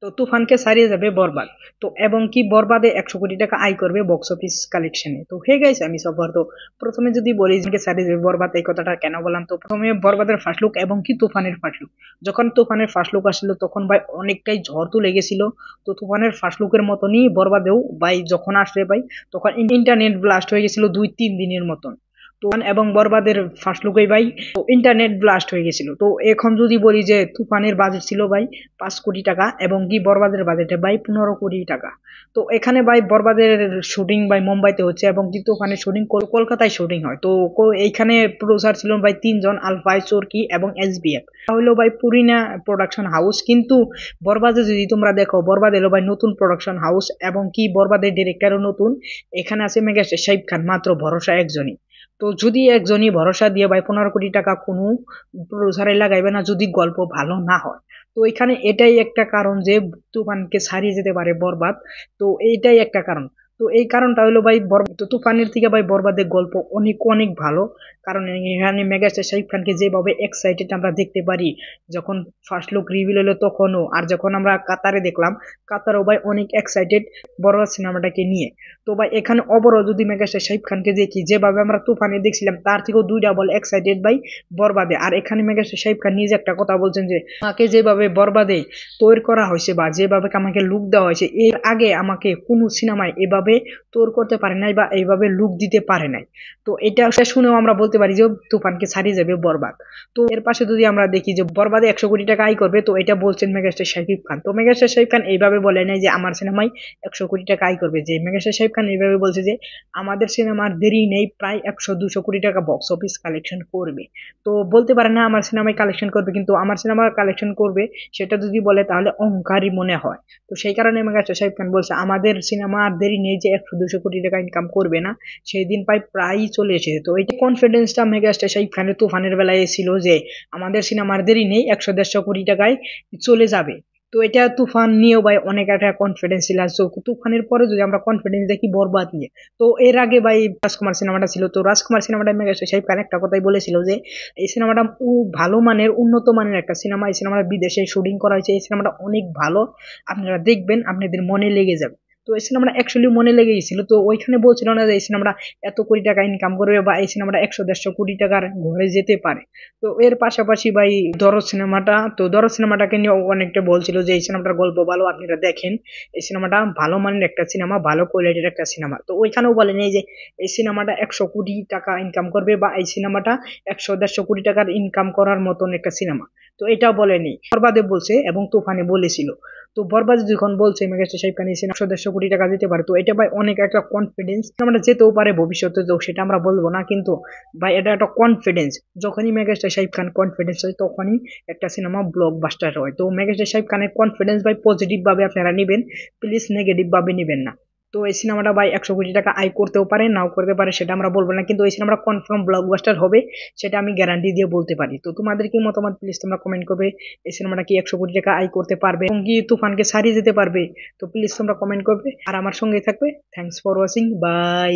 তো তুফানকে ছাড়িয়ে যাবে বরবাদ। তো এবং কি বরবাদে 100 কোটি টাকা আয় করবে বক্স অফিস কালেকশনে। তো হে গাইস, আমি সফর। তো প্রথমে যদি বলি যে ছাড়িয়ে যাবে বরবাদ, এই কথাটা কেন বললাম, তো প্রথমে বরবাদের ফার্স্ট লুক এবং কি তুফানের ফার্স্ট লুক। যখন তুফানের ফার্স্ট লুক আসলো তখন ভাই অনেকটাই ঝড় তো লেগেছিল। তো তুফানের ফার্স্ট লুকের মতনই বরবাদেও ভাই যখন আসলে ভাই তখন ইন্টারনেট ব্লাস্ট হয়ে গেছিল 2-3 দিনের মতন। তুফান এবং বরবাদের ফার্স্ট লুকেই ভাই তো ইন্টারনেট ব্লাস্ট হয়ে গেছিল। তো এখন যদি বলি যে তুফানের বাজেট ছিল ভাই 5 কোটি টাকা এবং কি বরবাদের বাজেটে ভাই 15 কোটি টাকা। তো এখানে ভাই বরবাদের শুটিং ভাই মুম্বাইতে হচ্ছে এবং কি তুফানের শুটিং কলকাতায় শুটিং হয়। তো এইখানে প্রডিউসার ছিল ভাই 3 জন, আলফাই, চরকি এবং এসবিএফ হলো ভাই পুরিনা প্রোডাকশন হাউস। কিন্তু বরবাদে যদি তোমরা দেখো, বরবাদ এলো ভাই নতুন প্রোডাকশন হাউস এবং কি বরবাদের ডিরেক্টরও নতুন। এখানে আছে মেগাস্টার শাহিদ খান, মাত্র ভরসা একজনই। তো যদি একজনই ভরসা দিয়ে ভাই 15 কোটি টাকা কোনো প্রডিউসারে লাগাইবে না যদি গল্প ভালো না হয়। তো এখানে এটাই একটা কারণ যে তুফানকে ছাড়িয়ে যেতে পারে বরবাদ। তো এইটাই একটা কারণ। তো এই কারণটা হলো ভাই তো তুফানের থেকে ভাই বরবাদের গল্প অনেক অনেক ভালো। কারণ এখানে মেগাস্টার শাহিদ খানকে যেভাবে এক্সাইটেড আমরা দেখতে পারি যখন ফার্স্ট লুক রিভিল হলো তখনও, আর যখন আমরা কাতারে দেখলাম, কাতারও ভাই অনেক এক্সাইটেড বরবাদ সিনেমাটাকে নিয়ে। তো ভাই এখানে ওভারঅল যদি মেগাস্টার শাহিদ খানকে দেখি যেভাবে আমরা তুফানে দেখছিলাম তার থেকেও 2 ডাবল এক্সাইটেড ভাই বরবাদে। আর এখানে মেগাস্টার শাহিদ খান নিজে একটা কথা বলছেন যে আমাকে যেভাবে বরবাদে তৈরি করা হয়েছে বা যেভাবে আমাকে লুক দেওয়া হয়েছে, এর আগে আমাকে কোনো সিনেমায় এভাবে তৈরি করতে পারে নাই বা এইভাবে লুক দিতে পারে নাই। তো এটা শুনেও আমরা বলতে পারি যে তুফানকে ছাড়িয়ে যাবে বরবাদ। তো এর পাশে যদি আমরা দেখি যে বরবাদে 100 কোটি টাকা আয় করবে, তো এটা বলছেন মেগাস্টার শাকিব খান। তো মেগাস্টার শাকিব খান এইভাবে বলে নাই যে আমার সিনেমায় 100 কোটি টাকা আয় করবে। যে মেগাস্টার শাকিব খান এইভাবে বলছে যে আমাদের সিনেমার দেরি নেই, প্রায় 100-200 কোটি টাকা বক্স অফিস কালেকশন করবে। তো বলতে পারে না আমার সিনেমায় কালেকশন করবে, কিন্তু আমার সিনেমা কালেকশন করবে সেটা যদি বলে তাহলে অহংকারই মনে হয়। তো সেই কারণে মেগাস্টার শাকিব খান বলছে আমাদের সিনেমা আর দেরি নেই যে 100-200 কোটি টাকা ইনকাম করবে না, সেই দিন প্রায়ই চলে এসেছে। তো এই কনফিডেন্সটা মেগাস্টার শাকিব খানের তুফানের বেলায় ছিল যে আমাদের সিনেমার দেরি নেই, 100-150 কোটি টাকায় চলে যাবে। তো এটা তুফান নিয়েও ভাই অনেক একটা কনফিডেন্স ছিল। তো তুফানের পরে যদি আমরা কনফিডেন্স দেখি বরবাদ নিয়ে, তো এর আগে ভাই রাজকুমার সিনেমাটা ছিল। তো রাজকুমার সিনেমাটা মেগাস্টার শাকিব খান একটা কথাই বলেছিল যে এই সিনেমাটা ভালো মানের, উন্নত মানের একটা সিনেমা। এই সিনেমাটা বিদেশে শুটিং করা হয়েছে, এই সিনেমাটা অনেক ভালো, আপনারা দেখবেন আপনাদের মনে লেগে যাবে। তো এই সিনেমাটা অ্যাকচুয়ালি মনে লেগে গেছিল। তো ওইখানে বলছিল না যে এই সিনেমাটা এত কোটি টাকা ইনকাম করবে বা এই সিনেমাটা 100-150 কোটি টাকার ঘরে যেতে পারে। তো এর পাশাপাশি ভাই দরদ সিনেমাটা, তো দরদ সিনেমাটাকে নিয়ে অনেকটা বলছিল যে এই সিনেমাটার গল্প ভালো, আপনারা দেখেন, এই সিনেমাটা ভালো মানের একটা সিনেমা, ভালো কোয়ালিটির একটা সিনেমা। তো ওইখানেও বলেন এই যে এই সিনেমাটা 100 কোটি টাকা ইনকাম করবে বা এই সিনেমাটা 100-150 কোটি টাকার ইনকাম করার মতন একটা সিনেমা। তো এটাও বলেনি, বরবাদে বলছে এবং তুফানে বলেছিল। তো বরবাদ যখন বলছে মেগাস্টার শাহিদ খান 100-150 কোটি টাকা যেতে পারে, তো এটা ভাই অনেক একটা কনফিডেন্স। আমরা যেতেও পারে ভবিষ্যতে, তো সেটা আমরা বলবো না, কিন্তু ভাই এটা একটা কনফিডেন্স। যখনই মেগাস্টার শাহিদ খান কনফিডেন্স হয় তখনই একটা সিনেমা ব্লকবাস্টার হয়। তো মেগাস্টার শাহিদ খানের কনফিডেন্স ভাই পজিটিভ ভাবে আপনারা নেবেন, প্লিজ নেগেটিভ ভাবে নেবেন না। তো এই সিনেমাটা ভাই 100 কোটি টাকা আয় করতেও পারে, নাও করতে পারে, সেটা আমরা বলবো না, কিন্তু এই সিনেমাটা কনফার্ম ব্লকবাস্টার হবে, সেটা আমি গ্যারান্টি দিয়ে বলতে পারি। তো তোমাদের কি মতামত প্লিজ তোমরা কমেন্ট করবে, এই সিনেমাটা কি 100 কোটি টাকা আয় করতে পারবে এবং কি তুফানকে ছাড়িয়ে যেতে পারবে? তো প্লিজ তোমরা কমেন্ট করবে আর আমার সঙ্গে থাকবে। Thanks for watching, by.